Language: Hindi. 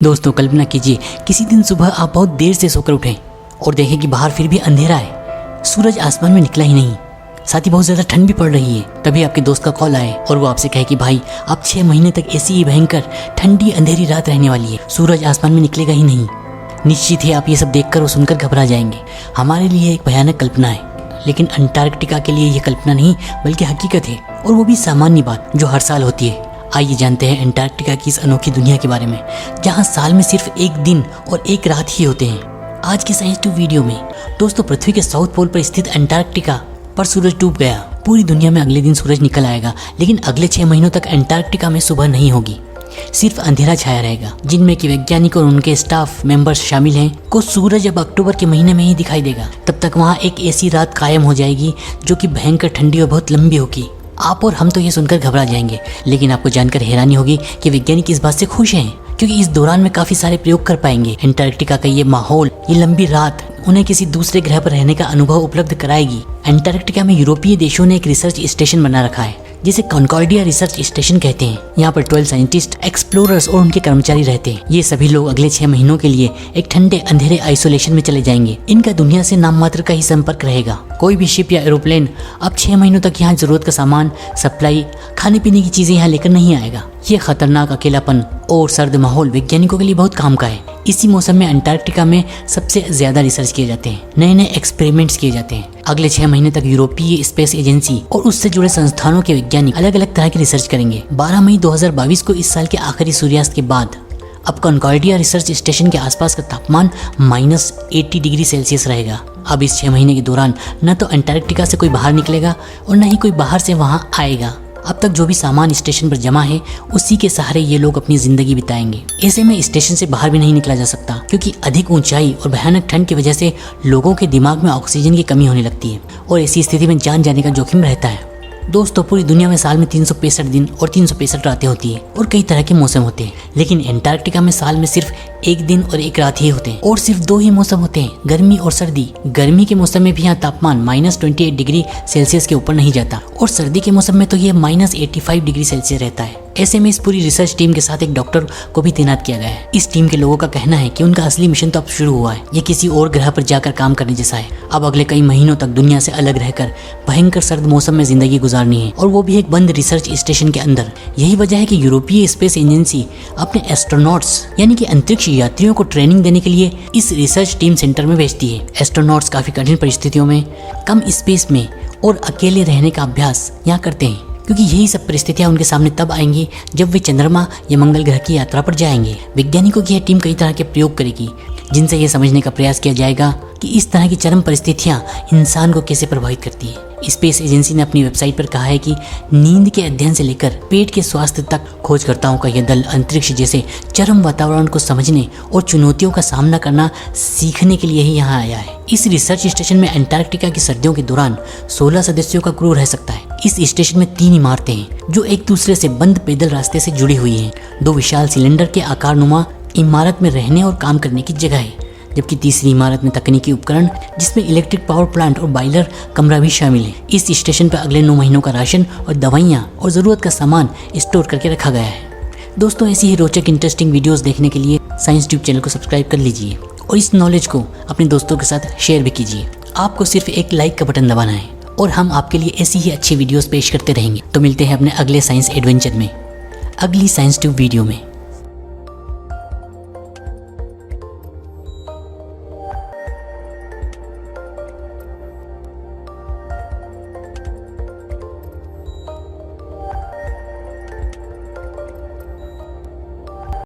दोस्तों कल्पना कीजिए किसी दिन सुबह आप बहुत देर से सोकर उठें और देखें कि बाहर फिर भी अंधेरा है, सूरज आसमान में निकला ही नहीं, साथ ही बहुत ज़्यादा ठंड भी पड़ रही है। तभी आपके दोस्त का कॉल आए और वो आपसे कहे कि भाई आप 6 महीने तक ऐसी ही भयंकर ठंडी अंधेरी रात रहने वाली है, सूरज आसमान में निकलेगा ही नहीं। निश्चित ही आप ये सब देखकर और सुनकर घबरा जाएंगे। हमारे लिए एक भयानक कल्पना है, लेकिन अंटार्कटिका के लिए ये कल्पना नहीं बल्कि हकीकत है, और वो भी सामान्य बात जो हर साल होती है। आइए जानते हैं अंटार्कटिका की इस अनोखी दुनिया के बारे में, जहां साल में सिर्फ एक दिन और एक रात ही होते हैं। आज के साइंस ट्यूब वीडियो में दोस्तों पृथ्वी के साउथ पोल पर स्थित अंटार्कटिका पर सूरज डूब गया। पूरी दुनिया में अगले दिन सूरज निकल आएगा, लेकिन अगले 6 महीनों तक अंटार्कटिका में सुबह नहीं होगी, सिर्फ अंधेरा छाया रहेगा, जिनमें कि वैज्ञानिक और उनके स्टाफ मेंबर्स शामिल हैं। को सूरज अब अक्टूबर के महीने में ही दिखाई देगा। तब तक वहाँ एक ऐसी रात कायम हो जाएगी जो कि भयंकर ठंडी और बहुत लंबी होगी। आप और हम तो ये सुनकर घबरा जाएंगे, लेकिन आपको जानकर हैरानी होगी कि वैज्ञानिक इस बात से खुश हैं, क्योंकि इस दौरान में काफी सारे प्रयोग कर पाएंगे। अंटार्कटिका का ये माहौल, ये लंबी रात उन्हें किसी दूसरे ग्रह पर रहने का अनुभव उपलब्ध कराएगी। अंटार्कटिका में यूरोपीय देशों ने एक रिसर्च स्टेशन बना रखा है, जिसे कॉन्कॉर्डिया रिसर्च स्टेशन कहते हैं। यहाँ पर 12 साइंटिस्ट, एक्सप्लोरर्स और उनके कर्मचारी रहते हैं। ये सभी लोग अगले 6 महीनों के लिए एक ठंडे अंधेरे आइसोलेशन में चले जाएंगे। इनका दुनिया से नाम मात्र का ही संपर्क रहेगा। कोई भी शिप या एरोप्लेन अब 6 महीनों तक यहाँ जरूरत का सामान, सप्लाई, खाने पीने की चीजें यहाँ लेकर नहीं आएगा। ये खतरनाक अकेलापन और सर्द माहौल वैज्ञानिकों के लिए बहुत काम का है। इसी मौसम में अंटार्कटिका में सबसे ज्यादा रिसर्च किए जाते हैं, नए नए एक्सपेरिमेंट्स किए जाते हैं। अगले 6 महीने तक यूरोपीय स्पेस एजेंसी और उससे जुड़े संस्थानों के वैज्ञानिक अलग अलग तरह की रिसर्च करेंगे। 12 मई 2022 को इस साल के आखिरी सूर्यास्त के बाद अब कॉन्कॉर्डिया रिसर्च स्टेशन के आसपास का तापमान -80 डिग्री सेल्सियस रहेगा। अब इस 6 महीने के दौरान न तो अंटार्कटिका से कोई बाहर निकलेगा और न ही कोई बाहर से वहाँ आएगा। अब तक जो भी सामान स्टेशन पर जमा है, उसी के सहारे ये लोग अपनी जिंदगी बिताएंगे। ऐसे में स्टेशन से बाहर भी नहीं निकला जा सकता, क्योंकि अधिक ऊंचाई और भयानक ठंड की वजह से लोगों के दिमाग में ऑक्सीजन की कमी होने लगती है और ऐसी स्थिति में जान जाने का जोखिम रहता है। दोस्तों पूरी दुनिया में साल में 365 दिन और 365 रातें होती है और कई तरह के मौसम होते हैं, लेकिन अंटार्कटिका में साल में सिर्फ एक दिन और एक रात ही होते हैं और सिर्फ 2 ही मौसम होते हैं, गर्मी और सर्दी। गर्मी के मौसम में भी यहाँ तापमान -28 डिग्री सेल्सियस के ऊपर नहीं जाता और सर्दी के मौसम में तो ये -85 डिग्री सेल्सियस रहता है। ऐसे में इस पूरी रिसर्च टीम के साथ एक डॉक्टर को भी तैनात किया गया है। इस टीम के लोगों का कहना है कि उनका असली मिशन तो अब शुरू हुआ है, ये किसी और ग्रह पर जाकर काम करने जैसा है। अब अगले कई महीनों तक दुनिया से अलग रहकर भयंकर सर्द मौसम में जिंदगी गुजारनी है, और वो भी एक बंद रिसर्च स्टेशन के अंदर। यही वजह है कि यूरोपीय स्पेस एजेंसी अपने एस्ट्रोनॉट्स यानी कि अंतरिक्ष यात्रियों को ट्रेनिंग देने के लिए इस रिसर्च टीम सेंटर में भेजती है। एस्ट्रोनॉट्स काफी कठिन परिस्थितियों में, कम स्पेस में और अकेले रहने का अभ्यास यहाँ करते हैं, क्योंकि यही सब परिस्थितियां उनके सामने तब आएंगी जब वे चंद्रमा या मंगल ग्रह की यात्रा पर जाएंगे। वैज्ञानिकों की यह टीम कई तरह के प्रयोग करेगी, जिनसे यह समझने का प्रयास किया जाएगा कि इस तरह की चरम परिस्थितियां इंसान को कैसे प्रभावित करती है। स्पेस एजेंसी ने अपनी वेबसाइट पर कहा है कि नींद के अध्ययन से लेकर पेट के स्वास्थ्य तक खोजकर्ताओं का यह दल अंतरिक्ष जैसे चरम वातावरण को समझने और चुनौतियों का सामना करना सीखने के लिए ही यहाँ आया है। इस रिसर्च स्टेशन में अंटार्कटिका की सर्दियों के दौरान 16 सदस्यों का क्रू रह सकता है। इस स्टेशन में 3 इमारतें हैं जो एक दूसरे से बंद पैदल रास्ते से जुड़ी हुई हैं। 2 विशाल सिलेंडर के आकार नुमा इमारत में रहने और काम करने की जगह है, जबकि तीसरी इमारत में तकनीकी उपकरण, जिसमें इलेक्ट्रिक पावर प्लांट और बॉयलर कमरा भी शामिल है। इस स्टेशन पर अगले 9 महीनों का राशन और दवाइयाँ और ज़रूरत का सामान स्टोर करके रखा गया है। दोस्तों ऐसी ही रोचक इंटरेस्टिंग वीडियोस देखने के लिए साइंस ट्यूब चैनल को सब्सक्राइब कर लीजिए और इस नॉलेज को अपने दोस्तों के साथ शेयर भी कीजिए। आपको सिर्फ एक लाइक का बटन दबाना है और हम आपके लिए ऐसी ही अच्छी वीडियोस पेश करते रहेंगे। तो मिलते हैं अपने अगले साइंस एडवेंचर में, अगली साइंस ट्यूब वीडियो में।